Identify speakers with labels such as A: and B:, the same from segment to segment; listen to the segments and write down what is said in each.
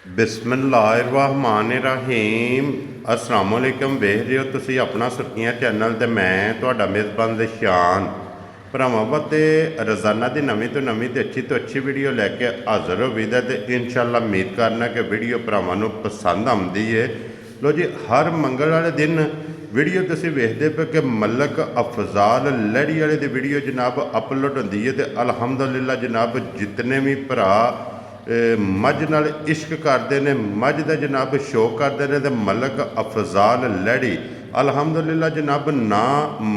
A: ਬਿਸਮਿल्लाहिर्रहमानिर्रहीम अस्सलाम वालेकुम। ਵੇਖ ਰਹੇ ਹੋ ਤੁਸੀਂ ਆਪਣਾ ਸੁਰਖੀਆਂ ਚੈਨਲ ਤੇ ਮੈਂ ਤੁਹਾਡਾ ਮੇਜ਼ਬਾਨ ਨਿਸ਼ਾਨ ਭਰਾਵਾਂ ਵਾਸਤੇ ਰੋਜ਼ਾਨਾ ਦੀ ਨਵੀਂ ਤੋਂ ਨਵੀਂ ਤੇ ਅੱਛੀ ਤੋਂ ਅੱਛੀ ਵੀਡੀਓ ਲੈ ਕੇ ਹਾਜ਼ਰ ਹੋਵੀਦਾ ਤੇ ਇਨਸ਼ਾਅੱਲਾ ਉਮੀਦ ਕਰਨਾ ਕਿ ਵੀਡੀਓ ਭਰਾਵਾਂ ਨੂੰ ਪਸੰਦ ਆਉਂਦੀ ਹੈ। ਲੋ ਜੀ, ਹਰ ਮੰਗਲ ਵਾਲੇ ਦਿਨ ਵੀਡੀਓ ਤੁਸੀਂ ਵੇਖਦੇ ਪਏ ਕਿ ਮਲਕ ਅਫਜ਼ਾਲ ਲੜੀ ਵਾਲੇ ਦੀ ਵੀਡੀਓ ਜਨਾਬ ਅਪਲੋਡ ਹੁੰਦੀ ਹੈ ਤੇ ਅਲਹਮਦੁਲਿਲਾ ਜਨਾਬ ਜਿਤਨੇ ਵੀ ਭਰਾ ਮੱਝ ਨਾਲ ਇਸ਼ਕ ਕਰਦੇ ਨੇ, ਮੱਝ ਦਾ ਜਨਾਬ ਸ਼ੌਕ ਕਰਦੇ ਨੇ ਤੇ ਮਲਕ ਅਫਜ਼ਾਲ ਲੜੀ ਅਲਹਮਦੁਲਿਲਾ ਜਨਾਬ ਨਾ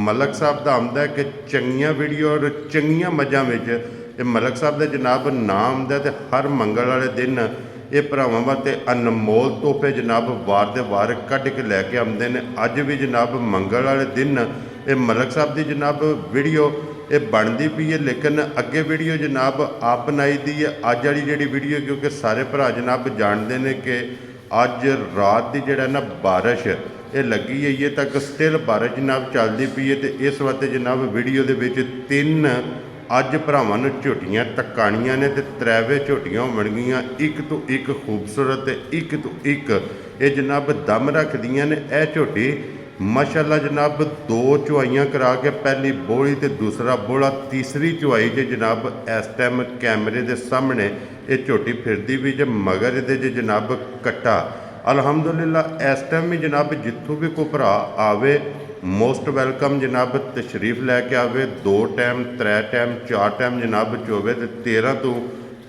A: ਮਲਕ ਸਾਹਿਬ ਦਾ ਆਉਂਦਾ ਕਿ ਚੰਗੀਆਂ ਵੀਡੀਓ ਔਰ ਚੰਗੀਆਂ ਮੱਝਾਂ ਵਿੱਚ ਇਹ ਮਲਕ ਸਾਹਿਬ ਦਾ ਜਨਾਬ ਨਾਮ ਆਉਂਦਾ ਤੇ ਹਰ ਮੰਗਲ ਵਾਲੇ ਦਿਨ ਇਹ ਭਰਾਵਾਂ ਵਾਸਤੇ ਅਨਮੋਲ ਤੋਹਫੇ ਜਨਾਬ ਵਾਰ ਦੇ ਵਾਰ ਕੱਢ ਕੇ ਲੈ ਕੇ ਆਉਂਦੇ ਨੇ। ਅੱਜ ਵੀ ਜਨਾਬ ਮੰਗਲ ਵਾਲੇ ਦਿਨ ਇਹ ਮਲਕ ਸਾਹਿਬ ਦੀ ਜਨਾਬ ਵੀਡੀਓ ਇਹ ਬਣਦੀ ਪਈ ਹੈ, ਲੇਕਿਨ ਅੱਗੇ ਵੀਡੀਓ ਜਨਾਬ ਆਪ ਬਣਾਈ ਦੀ ਹੈ। ਅੱਜ ਵਾਲੀ ਜਿਹੜੀ ਵੀਡੀਓ ਕਿਉਂਕਿ ਸਾਰੇ ਭਰਾ ਜਨਾਬ ਜਾਣਦੇ ਨੇ ਕਿ ਅੱਜ ਰਾਤ ਦੀ ਜਿਹੜਾ ਨਾ ਬਾਰਿਸ਼ ਇਹ ਲੱਗੀ ਹੋਈ ਹੈ ਤੱਕ ਸਟਿਲ ਬਾਰਿਸ਼ ਜਨਾਬ ਚੱਲਦੀ ਪਈ ਹੈ ਤੇ ਇਸ ਵਾਸਤੇ ਜਨਾਬ ਵੀਡੀਓ ਦੇ ਵਿੱਚ ਤਿੰਨ ਅੱਜ ਭਰਾਵਾਂ ਨੂੰ ਝੋਟੀਆਂ ਤਕਾਣੀਆਂ ਨੇ ਤੇ ਤ੍ਰੈਵੇ ਝੋਟੀਆਂ ਹੋਣਗੀਆਂ, ਇੱਕ ਤੋਂ ਇੱਕ ਖੂਬਸੂਰਤ ਤੇ ਇੱਕ ਤੋਂ ਇੱਕ ਇਹ ਜਨਾਬ ਦਮ ਰੱਖਦੀਆਂ ਨੇ। ਇਹ ਝੋਟੀ ਮਾਸ਼ਾਅੱਲਾ ਜਨਾਬ ਦੋ ਚੁਆਈਆਂ ਕਰਾ ਕੇ ਪਹਿਲੀ ਬੋਲੀ ਤੇ ਦੂਸਰਾ ਬੋਲਾ ਤੀਸਰੀ ਚੁਆਈ 'ਚ ਜਨਾਬ ਇਸ ਟਾਈਮ ਕੈਮਰੇ ਦੇ ਸਾਹਮਣੇ ਇਹ ਝੋਟੀ ਫਿਰਦੀ ਵੀ ਜੇ ਮਗਰ ਇਹਦੇ 'ਚ ਜਨਾਬ ਕੱਟਾ ਅਲਹਮਦੁਲਿਲਾ। ਇਸ ਟਾਈਮ ਵੀ ਜਨਾਬ ਜਿੱਥੋਂ ਵੀ ਕੋਈ ਭਰਾ ਆਵੇ ਮੋਸਟ ਵੈਲਕਮ ਜਨਾਬ ਤਸ਼ਰੀਫ ਲੈ ਕੇ ਆਵੇ। 2 ਟਾਈਮ 3 ਟਾਈਮ 4 ਟਾਈਮ ਜਨਾਬ ਚੋਵੇ ਤੇ 13 ਤੋਂ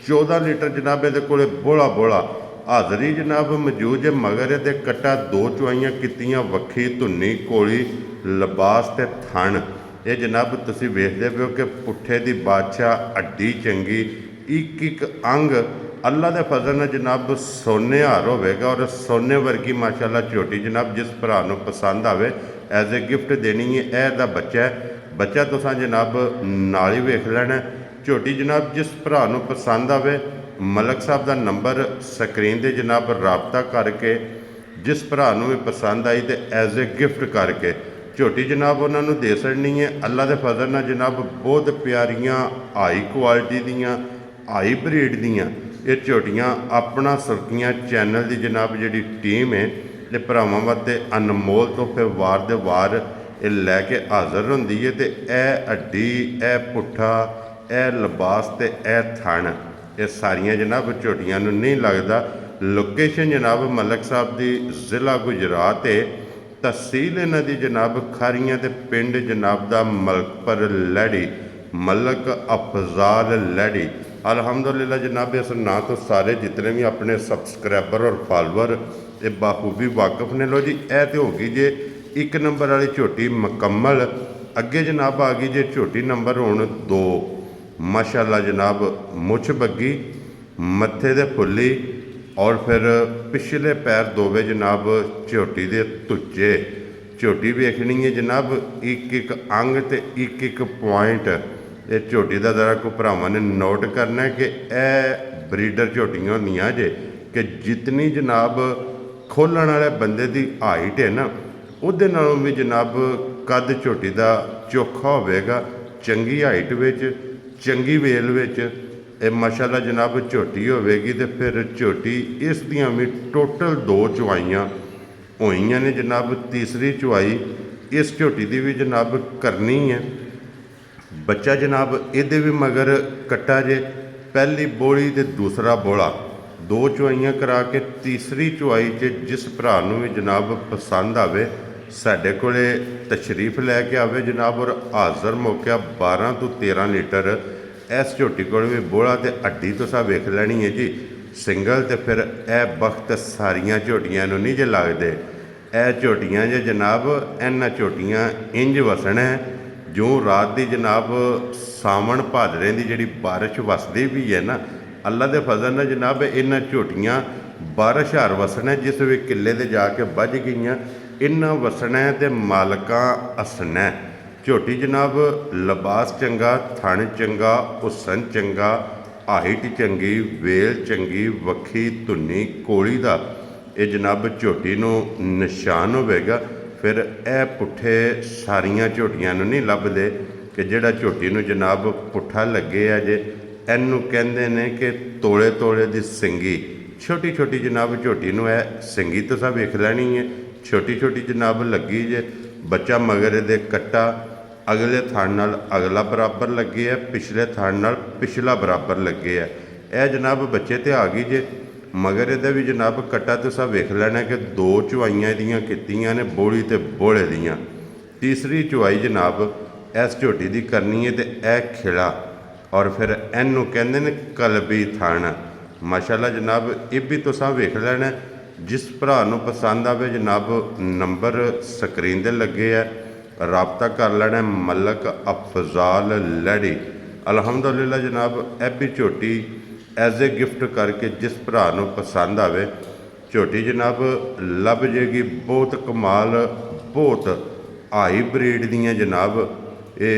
A: 14 ਲੀਟਰ ਜਨਾਬ ਇਹਦੇ ਕੋਲੇ ਬੋਲਾ ਹਾਜ਼ਰੀ ਜਨਾਬ ਮੌਜੂਦ ਹੈ। ਮਗਰ ਇਹਦੇ ਕੱਟਾ ਦੋ ਚੁਆਈਆਂ ਕੀਤੀਆਂ, ਵੱਖੀ ਧੁੰਨੀ ਕੋਲੀ ਲਿਬਾਸ ਤੇ ਥਣ ਇਹ ਜਨਾਬ ਤੁਸੀਂ ਵੇਖਦੇ ਪਏ ਹੋ ਕਿ ਪੁੱਠੇ ਦੀ ਬਾਦਸ਼ਾਹ ਅੱਡੀ ਚੰਗੀ, ਇੱਕ ਇੱਕ ਅੰਗ ਅੱਲਾ ਦੇ ਫਜ਼ਲ ਨਾਲ ਜਨਾਬ ਸੋਨੇ ਹਾਰ ਹੋਵੇਗਾ ਔਰ ਸੋਨੇ ਵਰਗੀ ਮਾਸ਼ਾਅੱਲਾ ਝੋਟੀ ਜਨਾਬ ਜਿਸ ਭਰਾ ਨੂੰ ਪਸੰਦ ਆਵੇ ਐਜ਼ ਏ ਗਿਫਟ ਦੇਣੀ ਹੈ। ਇਹ ਦਾ ਬੱਚਾ ਤੁਸੀਂ ਜਨਾਬ ਨਾਲ ਹੀ ਵੇਖ ਲੈਣਾ। ਝੋਟੀ ਜਨਾਬ ਜਿਸ ਭਰਾ ਨੂੰ ਪਸੰਦ ਆਵੇ ਮਲਕ ਸਾਹਿਬ ਦਾ ਨੰਬਰ ਸਕਰੀਨ 'ਤੇ ਜਨਾਬ ਰਾਬਤਾ ਕਰਕੇ ਜਿਸ ਭਰਾ ਨੂੰ ਵੀ ਪਸੰਦ ਆਈ ਤੇ ਐਜ਼ ਏ ਗਿਫਟ ਕਰਕੇ ਝੋਟੀ ਜਨਾਬ ਉਹਨਾਂ ਨੂੰ ਦੇ ਛੱਡਣੀ ਹੈ। ਅੱਲਾ ਦੇ ਫਜ਼ਲ ਨਾਲ ਜਨਾਬ ਬਹੁਤ ਪਿਆਰੀਆਂ ਹਾਈ ਕੁਆਲਿਟੀ ਦੀਆਂ ਹਾਈ ਬਰੀਡ ਦੀਆਂ ਇਹ ਝੋਟੀਆਂ ਆਪਣਾ ਸੁਰਖੀਆਂ ਚੈਨਲ ਦੀ ਜਨਾਬ ਜਿਹੜੀ ਟੀਮ ਹੈ ਇਹ ਭਰਾਵਾਂ ਵਾਸਤੇ ਅਨਮੋਲ ਤੋਹਫੇ ਵਾਰ ਦੇ ਵਾਰ ਇਹ ਲੈ ਕੇ ਹਾਜ਼ਰ ਹੁੰਦੀ ਹੈ ਤੇ ਇਹ ਅੱਡੀ, ਇਹ ਪੁੱਠਾ, ਇਹ ਲਿਬਾਸ ਤੇ ਇਹ ਥਣ ਇਹ ਸਾਰੀਆਂ ਜਨਾਬ ਝੋਟੀਆਂ ਨੂੰ ਨਹੀਂ ਲੱਗਦਾ। ਲੋਕੇਸ਼ਨ ਜਨਾਬ ਮਲਕ ਸਾਹਿਬ ਦੀ ਜ਼ਿਲ੍ਹਾ ਗੁਜਰਾਤ ਹੈ, ਤਹਿਸੀਲ ਇਹਨਾਂ ਦੀ ਜਨਾਬ ਖਾਰੀਆਂ ਤੇ ਪਿੰਡ ਜਨਾਬ ਦਾ ਮਲਕਪੁਰ ਲੜੀ, ਮਲਕ ਅਫਜ਼ਾਲ ਲੜੀ ਅਲਹਮਦੁਲਿਲਾ ਜਨਾਬ। ਇਸ ਨਾਂ ਤੋਂ ਸਾਰੇ ਜਿਤਨੇ ਵੀ ਆਪਣੇ ਸਬਸਕ੍ਰਾਈਬਰ ਔਰ ਫਾਲੋਅਰ ਇਹ ਬਾਖੂਬੀ ਵਾਕਫ ਨੇ। ਲੋ ਜੀ, ਇਹ ਤੇ ਹੋ ਗਈ ਜੇ 1 ਨੰਬਰ ਵਾਲੀ ਝੋਟੀ ਮੁਕੰਮਲ। ਅੱਗੇ ਜਨਾਬ ਆ ਗਈ ਜੇ ਝੋਟੀ ਨੰਬਰ ਹੁਣ 2 ਮਾਸ਼ਾਅੱਲਾ ਜਨਾਬ ਮੁੱਛ ਬੱਗੀ, ਮੱਥੇ ਦੇ ਫੁੱਲੀ ਔਰ ਫਿਰ ਪਿਛਲੇ ਪੈਰ ਦੋਵੇਂ ਜਨਾਬ ਝੋਟੀ ਦੇ ਤੁੱਚੇ। ਝੋਟੀ ਵੇਖਣੀ ਹੈ ਜਨਾਬ ਇੱਕ ਇੱਕ ਅੰਗ ਤੇ ਇੱਕ ਇੱਕ ਪੁਆਇੰਟ ਇਹ ਝੋਟੀ ਦਾ ਜ਼ਰਾ ਕੋ ਭਰਾਵਾਂ ਨੇ ਨੋਟ ਕਰਨਾ ਕਿ ਇਹ ਬਰੀਡਰ ਝੋਟੀਆਂ ਹੁੰਦੀਆਂ ਜੇ ਕਿ ਜਿਤਨੀ ਜਨਾਬ ਖੋਲ੍ਹਣ ਵਾਲੇ ਬੰਦੇ ਦੀ ਹਾਈਟ ਹੈ ਨਾ ਉਹਦੇ ਨਾਲੋਂ ਵੀ ਜਨਾਬ ਕੱਦ ਝੋਟੀ ਦਾ ਚੋਖਾ ਹੋਵੇਗਾ। ਚੰਗੀ ਹਾਈਟ ਵਿੱਚ ਚੰਗੀ ਵੇਲ ਵਿੱਚ ਇਹ ਮਾਸ਼ਾਅੱਲਾ ਜਨਾਬ ਝੋਟੀ ਹੋਵੇਗੀ ਤੇ ਫਿਰ ਝੋਟੀ ਇਸ ਦੀਆਂ ਵੀ ਟੋਟਲ 2 ਚੁਆਈਆਂ ਹੋਈਆਂ ਨੇ ਜਨਾਬ। ਤੀਸਰੀ ਚੁਆਈ ਇਸ ਝੋਟੀ ਦੀ ਵੀ ਜਨਾਬ ਕਰਨੀ ਹੈ। ਬੱਚਾ ਜਨਾਬ ਇਹਦੇ ਵੀ ਮਗਰ ਕੱਟਾ ਜੇ, ਪਹਿਲੀ ਬੋਲੀ ਤੇ ਦੂਸਰਾ ਬੋਲਾ 2 ਚੁਆਈਆਂ ਕਰਾ ਕੇ ਤੀਸਰੀ ਚੁਆਈ 'ਚ ਜਿਸ ਭਰਾ ਨੂੰ ਵੀ ਜਨਾਬ ਪਸੰਦ ਆਵੇ ਸਾਡੇ ਕੋਲੇ ਤਸ਼ਰੀਫ ਲੈ ਕੇ ਆਵੇ ਜਨਾਬ ਔਰ ਹਾਜ਼ਰ ਮੌਕਿਆ 12 ਤੋਂ 13 ਲੀਟਰ ਇਸ ਝੋਟੀ ਕੋਲ ਵੀ ਬੋਲਾ ਤੇ ਅੱਡੀ ਤੁਸੀਂ ਵੇਖ ਲੈਣੀ ਹੈ ਜੀ ਸਿੰਗਲ। ਤੇ ਫਿਰ ਇਹ ਵਕਤ ਸਾਰੀਆਂ ਝੋਟੀਆਂ ਨੂੰ ਨਹੀਂ ਜੇ ਲੱਗਦੇ। ਇਹ ਝੋਟੀਆਂ ਜੇ ਜਨਾਬ ਇਹਨਾਂ ਝੋਟੀਆਂ ਇੰਜ ਵਸਣਾ ਜੋ ਰਾਤ ਦੀ ਜਨਾਬ ਸਾਵਣ ਭਾਦਰੇ ਦੀ ਜਿਹੜੀ ਬਾਰਿਸ਼ ਵਸਦੀ ਵੀ ਹੈ ਨਾ ਅੱਲਾ ਦੇ ਫਜ਼ਲ ਨਾਲ ਜਨਾਬ ਇਹਨਾਂ ਝੋਟੀਆਂ ਬਾਰਿਸ਼ ਹਾਰ ਵਸਣਾ। ਜਿਸ ਵੀ ਕਿੱਲੇ 'ਤੇ ਜਾ ਕੇ ਵੱਜ ਗਈਆਂ ਇਹਨਾਂ ਵਸਣਾ ਤੇ ਮਾਲਕਾਂ ਹੱਸਣਾ। ਝੋਟੀ ਜਨਾਬ ਲਿਬਾਸ ਚੰਗਾ, ਥਣ ਚੰਗਾ, ਹੁਸਨ ਚੰਗਾ, ਹਾਈਟ ਚੰਗੀ, ਵੇਲ ਚੰਗੀ, ਵੱਖੀ ਧੁੰਨੀ ਕੋਲੀ ਦਾ ਇਹ ਜਨਾਬ ਝੋਟੀ ਨੂੰ ਨਿਸ਼ਾਨ ਹੋਵੇਗਾ। ਫਿਰ ਇਹ ਪੁੱਠੇ ਸਾਰੀਆਂ ਝੋਟੀਆਂ ਨੂੰ ਨਹੀਂ ਲੱਭਦੇ ਕਿ ਜਿਹੜਾ ਝੋਟੀ ਨੂੰ ਜਨਾਬ ਪੁੱਠਾ ਲੱਗੇ ਆ ਜੇ ਇਹਨੂੰ ਕਹਿੰਦੇ ਨੇ ਕਿ ਤੋਲੇ ਤੋਲੇ ਦੀ ਸਿੰਗੀ छोटी छोटी जनाब झोटी नूं है सिंगी तुसां वेख लैनी है। छोटी छोटी जनाब लगी जे। बच्चा मगर दे कट्टा अगले थान नाल अगला बराबर लगे है, पिछले थान नाल पिछला बराबर लगे है। यह जनाब बच्चे ते आ गई जे। मगर इहदा भी जनाब कट्टा तुसां वेख लैना कि दो चुवाइयां इहदियां कीतियां ने, बोली ते बोले दियां। तीसरी चुवाई जनाब इस झोटी की करनी है तो यह खिला और फिर इनू कहते हैं कलबी थान। माशाल्लाह जनाब ये भी तुसां वेख लेना। जिस भरा नूं पसंद आवे जनाब नंबर स्क्रीन ते लगे है, राबता कर लेना। मलक अफजाल लड़ी अलहमदुलिल्लाह जनाब यह भी झोटी एज ए गिफ्ट करके जिस भरा नूं पसंद आवे झोटी जनाब लभ जाएगी। बहुत कमाल, बहुत हाई ब्रीड दियां जनाब ये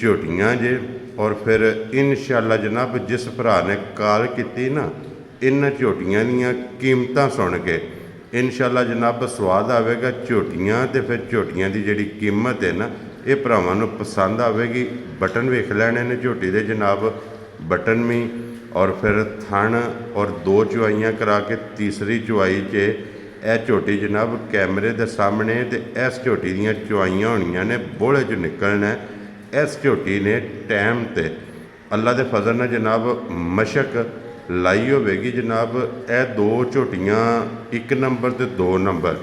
A: झोटियां जे। और फिर इंशाअल्लाह जनाब जिस भरा ने कॉल की ना इन झोटियां दियां कीमतां सुन के इंशाअल्लाह जनाब स्वाद आवेगा झोटियां। तो फिर झोटियां की जिहड़ी कीमत है ना ये भरावां नूं पसंद आवेगी। बटन वेख लैणे ने झोटी दे जनाब, बटन भी और फिर थण और दो चुवाइयां करा के तीसरी चुवाई च यह झोटी जनाब कैमरे के सामने तो इस झोटी दियां चुवाइयां होनियां ने, बोले च निकलना। इस झोटी ने टाइम ते अल्लाह के फजल नाल जनाब मशक लाई होगी जनाब। यह दो झोटियां एक नंबर ते दो नंबर,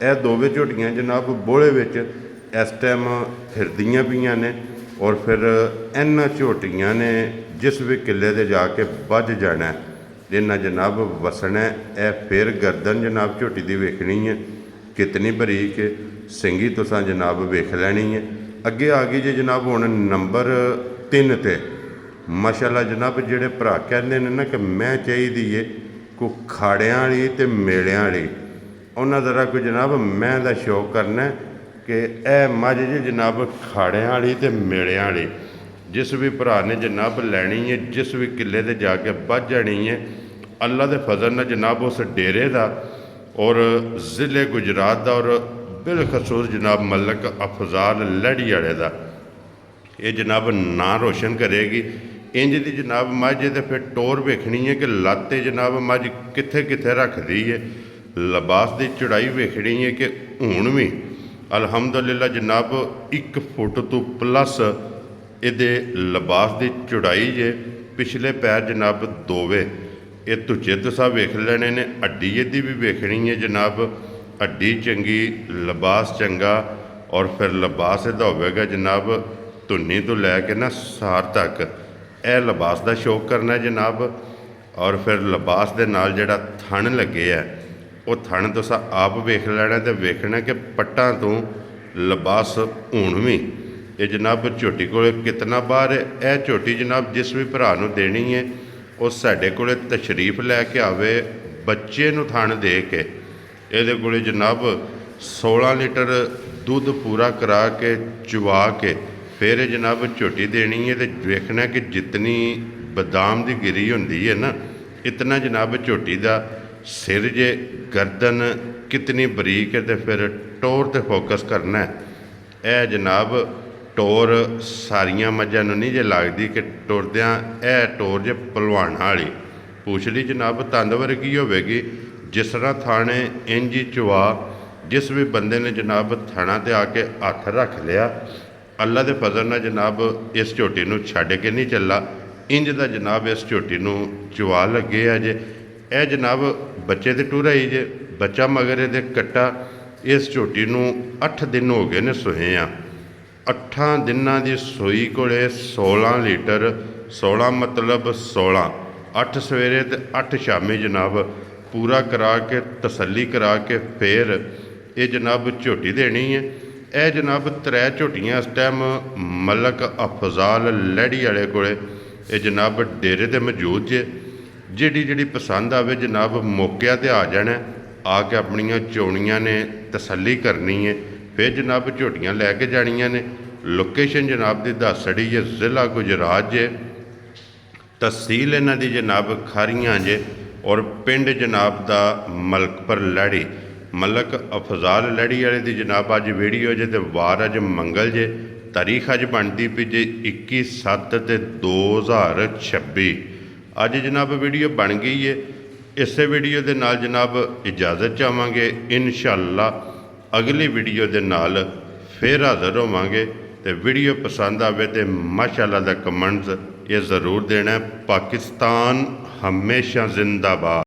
A: यह दोवें झोटियां जनाब बोले विच इस टाइम फिरदियां पईयां ने। और फिर इन्हां झोटियां ने जिस भी किले ते जाके बज जाना इन्ना जनाब वसना। यह फिर गर्दन जनाब झोटी की वेखनी है कितनी बरीक सिंगी तुसां जनाब वेख लैनी है। अगे आ गई जी जनाब हुण नंबर 3 ते। माशाल्लाह जनाब जिहड़े भरा कहंदे ने ना कि मैं चाहिदी है कोई खाड़ियां वाली ते मेलियां वाली, उन्हां ज़रा कोई जनाब मैं दा शौक करना कि यह मझ जी जनाब खाड़ियां वाली ते मेलियां वाली जिस भी भरा ने जनाब लैनी है, जिस भी किले ते जाके बज जानी है अल्लाह के फजल नाल जनाब उस डेरे का और ज़िले गुजरात का और बिलखसूस जनाब मलक अफजाल लड़ी वाले का ये जनाब नां रोशन करेगी। इंज की जनाब मझ तो फिर टोर वेखनी है कि लाते जनाब मझ कित्थे कित्थे रखती है। लिबास की चौड़ाई वेखनी है कि हुण भी अलहमदुलिल्लाह जनाब 1 फुट तो प्लस ये लिबास की चौड़ाई जे। पिछले पैर जनाब दोवे ये तुझे तुसा वेख लेने ने। हड्डी इहदी भी वेखनी है जनाब, हड्डी चंगी, लिबास चंगा और फिर लिबास इहदा होवेगा जनाब धुन्नी तो लैके ना सार तक यह लिबास का शौक करना है जनाब। और फिर लिबास के नाल जिहड़ा थण लगे है वो थण तुसा आप वेख लेना तो वेखना कि पट्टां तो लिबास हुण भी ये जनाब झोटी को कितना बाहर है। यह झोटी जनाब जिस भी भरा नूं देनी है वो साडे कोले तशरीफ लैके आवे, बच्चे नूं थण दे के ये कोले जनाब 16 लीटर दुध पूरा करा के चुवा के फिर जनाब झोटी देनी है। तो वेखना कि जितनी बादाम की गिरी होंदी है ना इतना जनाब झोटी का सिर जे, गर्दन कितनी बरीक है। तो फिर टोर ते फोकस करना है। यह जनाब टोर सारिया मझां नूं नहीं जे लगदी कि टुरदियां यह टोर जे पलवाना वाली पूछली जनाब तंद वर्गी होवेगी। जिस तरह थाने इंज चुवा जिस भी बंदे ने जनाब थणा ते आके हथ रख लिया अल्लाह के फजल नाल जनाब इस झोटी नूं छड्ड के नहीं चला। इंज दा जनाब इस झोटी नूं चुवा लगे है जे। यह जनाब बच्चे ते टूरा ही जे। बच्चा मगर दे कट्टा इस झोटी नूं 8 दिन हो गए ने सोए आ। 8 दिनां दी सोई कोले 16 लीटर, 16 मतलब 16, 8 सवेरे ते 8 शामी जनाब पूरा करा के तसल्ली करा के फिर ये जनाब झोटी देनी है। यह जनाब 3 झोटियां इस टाइम मलक अफजाल लड़ी वाले कोले ये जनाब डेरे ते मौजूद जे। जिहड़ी जिहड़ी पसंद आवे जनाब मौके ते आ जाना, आके अपनियां चोणियां ने तसल्ली करनी है। फिर जनाब झोटियां लैके जानियां ने। लोकेशन जनाब की दस छड़ी है, ज़िला गुजरात जे, तहसील इन्हां दी जनाब खारियां जे और पिंड जनाब दा मलकपुर लड़ी। मलक अफजाल लड़ी वाले की जनाब अज वीडियो जे तो वार अज मंगल जे। तारीख अज बनती पी जे 21/7/2026। अज जनाब वीडियो बन गई है। ਇਸੇ ਵੀਡੀਓ ਦੇ ਨਾਲ ਜਨਾਬ ਇਜਾਜ਼ਤ ਚਾਹਾਂਗੇ। ਇਨਸ਼ਾਅੱਲਾ ਅਗਲੀ ਵੀਡੀਓ ਦੇ ਨਾਲ ਫੇਰ ਹਾਜ਼ਰ ਹੋਵਾਂਗੇ। ਤੇ ਵੀਡੀਓ ਪਸੰਦ ਆਵੇ ਤੇ ਮਾਸ਼ਾਅੱਲਾ ਦਾ ਕਮੈਂਟਸ ਇਹ ਜ਼ਰੂਰ ਦੇਣਾ। ਪਾਕਿਸਤਾਨ ਹਮੇਸ਼ਾ ਜ਼ਿੰਦਾਬਾਦ।